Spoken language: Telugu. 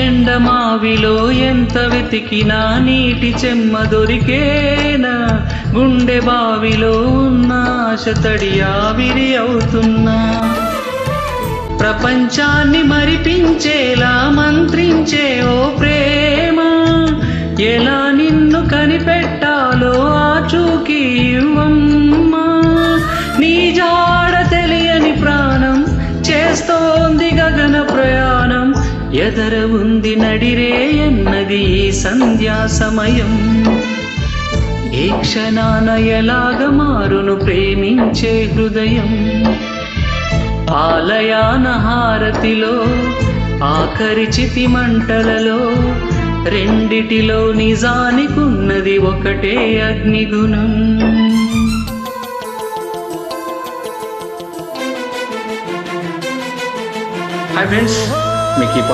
ఎండమావిలో ఎంత వెతికినా నీటి చెమ్మ దొరికేనా, గుండె బావిలో ఉన్న ఆశ తడి ఆవిరి అవుతున్నా. ప్రపంచాన్ని మరిపించేలా మంత్రించే ఓ ప్రేమ, ఎలా నిన్ను కనిపెట్టాలో ఆచూకీ ఇవ్వమ్మా. నీ జాడ తెలియని ప్రాణం చేస్తోంది గగన ప్రయాణం, ఎదర ఉంది నడిరే ఎన్నది ఈ సంధ్యా సమయం. ఏ క్షణాన ఎలాగ మారును ప్రేమించే హృదయం. ఆలయాన హారతిలో ఆఖరి చితి మంటలలో, రెండిటిలో నిజానికున్నది ఒకటే అగ్నిగుణం. హాయ్ ఫ్రెండ్స్, మీకు ఈ